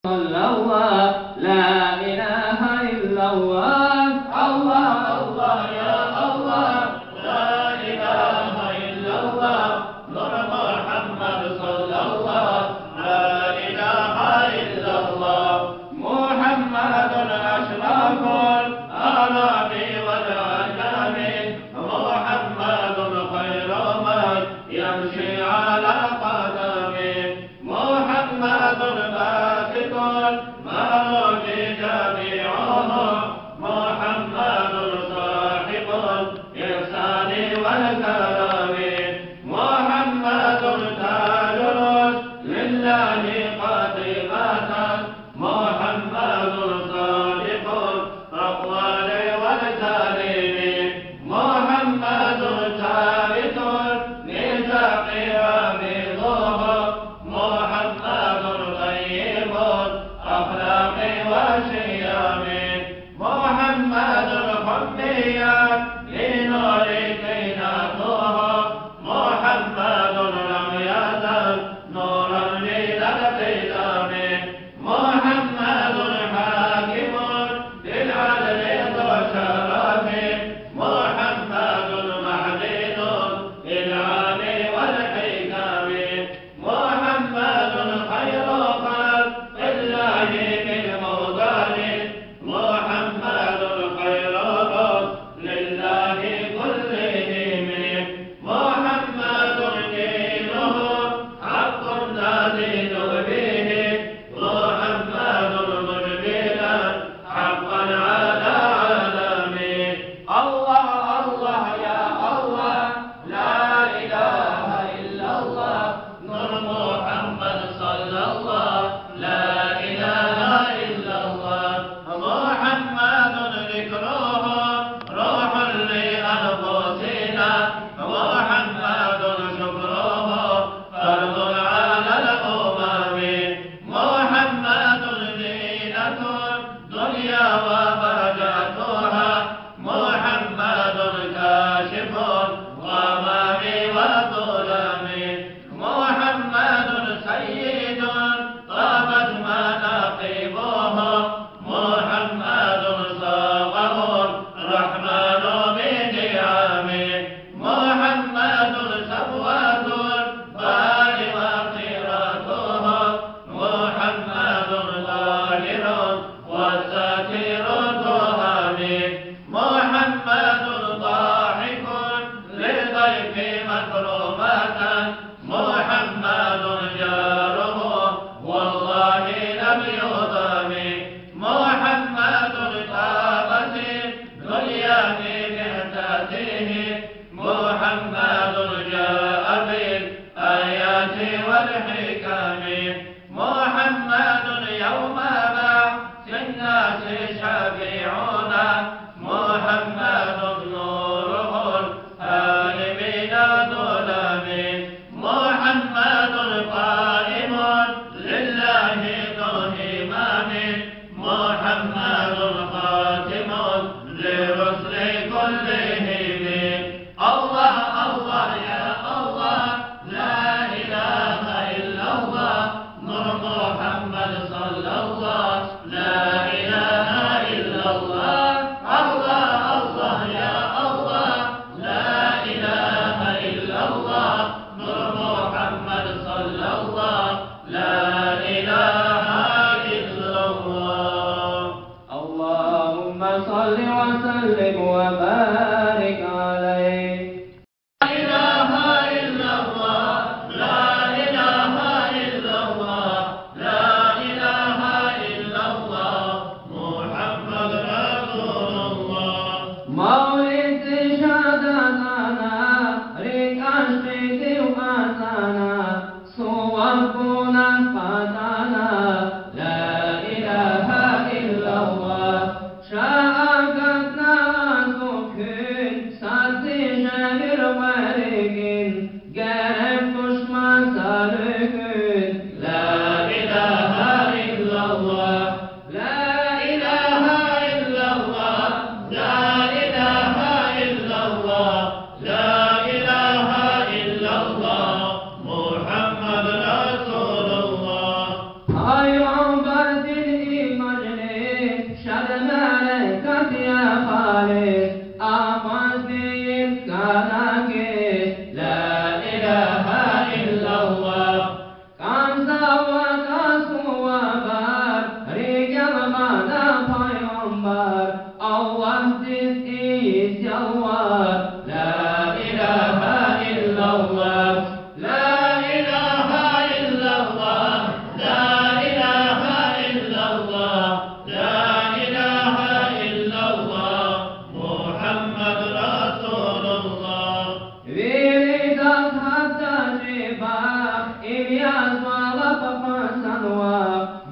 صلى الله لا إله إلا الله الله الله يا الله لا إله إلا الله نور محمد صلى الله لا إله إلا الله محمد أشرف الأعراب والعجم محمد خير من يمشي على قدمه محمد باسط المعروف جميعهم محمد صاحب الإحسان والكرم محمد تاج لله قديمة محمد صادق الأقوال والكلم محمد ثابت الميثاق حفيظه محمد طيب الأخلاق والشيم محمد حميا لنور كيناته محمد لم يزل نورا لذا القدم محمد حاكم بالعدل والشرف محمد معدن للعلم والحكم محمد خير خلق الله بالمودان محمد خير لله كلهم محمد دينه حق نازل به محمد مجبلا حقا على عالمه الله الله يا الله لا إله إلا الله نور محمد صلى الله لا إله إلا الله محمد ذكره روح لأنفسنا محمد شكره فرض على الأمم محمد زينة الدنيا وبهجتها محمد كاشف الغمام والظلم محمد سيد طابت مناقبه محمد صاغه الرحمن بنعمه محمد سبوة البار وقيرته محمد ظاهر والساتر التهم محمد ضاحك للضيف مكرمة محمد جاره والله لم يضم محمد طابت الدنيا بمعتاته محمد جاء بالآيات والحكم محمد يوم بعث الناس شفيعنا محمد نوره الهادي من الظلم محمد قائم لله ذو همام محمد خاتم لرسل كلهم الله الله يا الله لا إله إلا الله نور محمد صلى الله لا إله إلا الله الله الله يا الله لا إله إلا الله نور محمد صلى الله لا إله إلا الله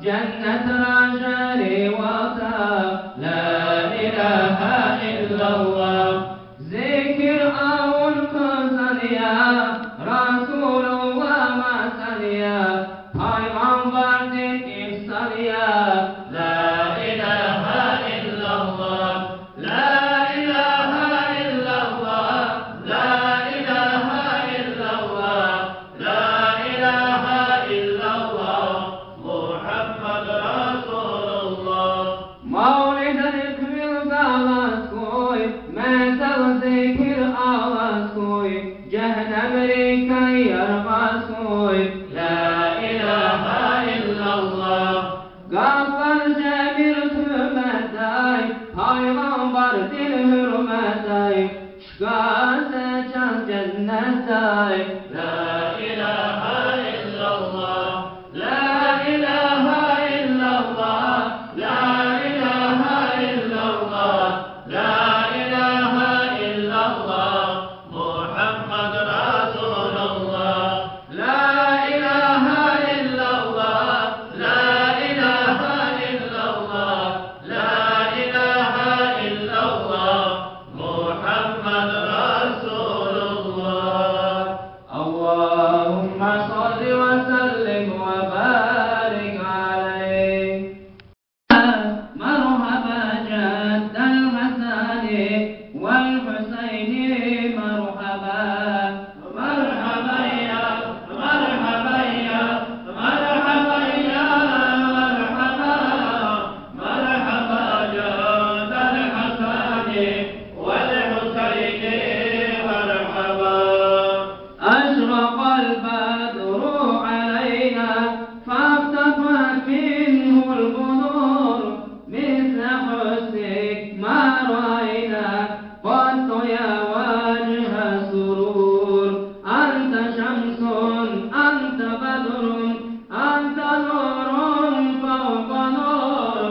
جنة لا شريوة لا إله إلا الله ذكر أو القصدية رسول الله ما سليا پیغمبر دین افسليا لا إله إلا الله لا إله إلا الله لا إله إلا الله لا إله إلا الله محمد رسول الله مولد الإكمل دعوات كوي مثل ذكر آواز كوي جهن أمريكا يرغس كوي لا إله إلا الله غفر جميل تمتاي پیغمبر دل حرمتاي شكاس جان جنتاي لا إله إلا الله لا إله إلا الله لا إله إلا الله لا إله إلا الله محمد رسول الله لا إله إلا الله لا إله إلا الله لا إله إلا الله محمد رسول الله اللهم صل وسلم وبارك عليه مرحبا جد الحسن والحسين مرحبا مرحبا يا مرحبا يا مرحبا يا مرحبا مرحبا جد الحسن والحسين مرحبا أشرق البدر علينا فاختفت منه البدور مثل حسنك ما رأينا قط يا وجه سرور أنت شمس أنت بدر أنت نور فوق نور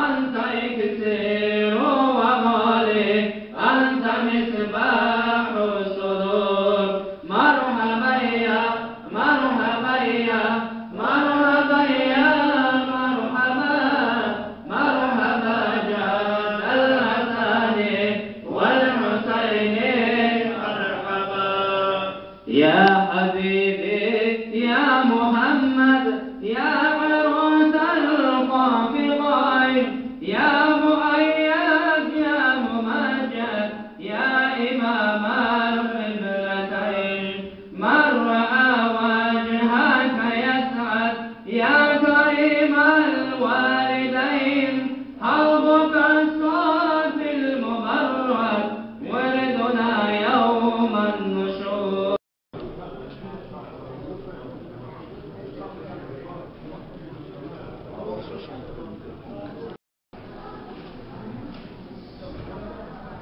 أنت إكسير وغالي أنت مصباح الصدور مرحبا يا مرحبا يا مرحبا يا مرحبا مرحبا جاد الحسن والحسين مرحبا يا حبيبي يا محمد يا عروس الخافقين يا مؤيد يا ممجد يا إمام القبلتين من رأى وجهك يسعد يا كريم الوالدين حوضك الصافي المبرد وردنا يوم النشور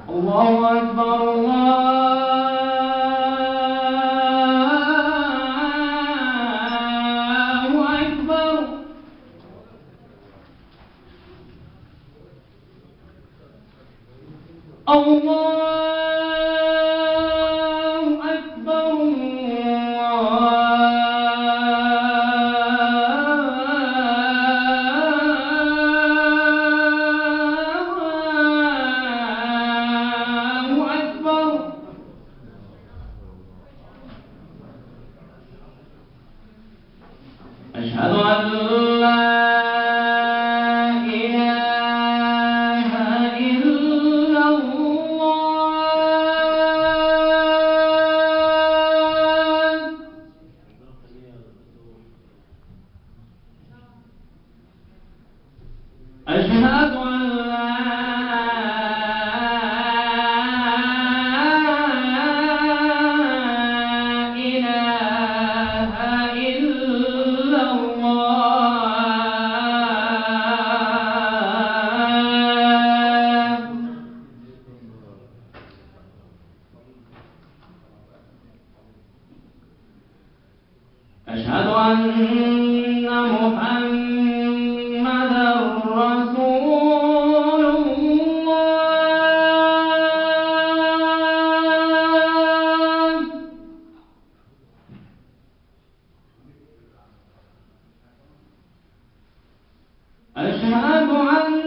الله أكبر الله أكبر الله أكبر الله أكبر أشهد أن لا إله إلا الله أشهد أن لا إله إلا الله أشهد أن محمدا رسول أشهد أن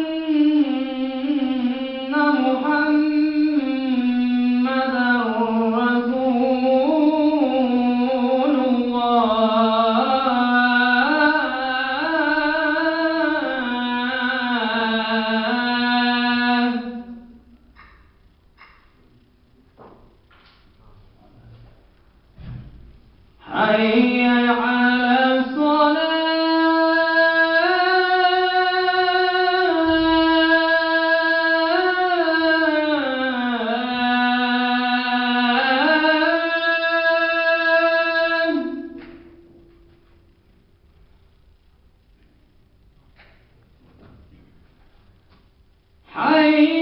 محمدًا رسول الله. حي على الصلاة. حي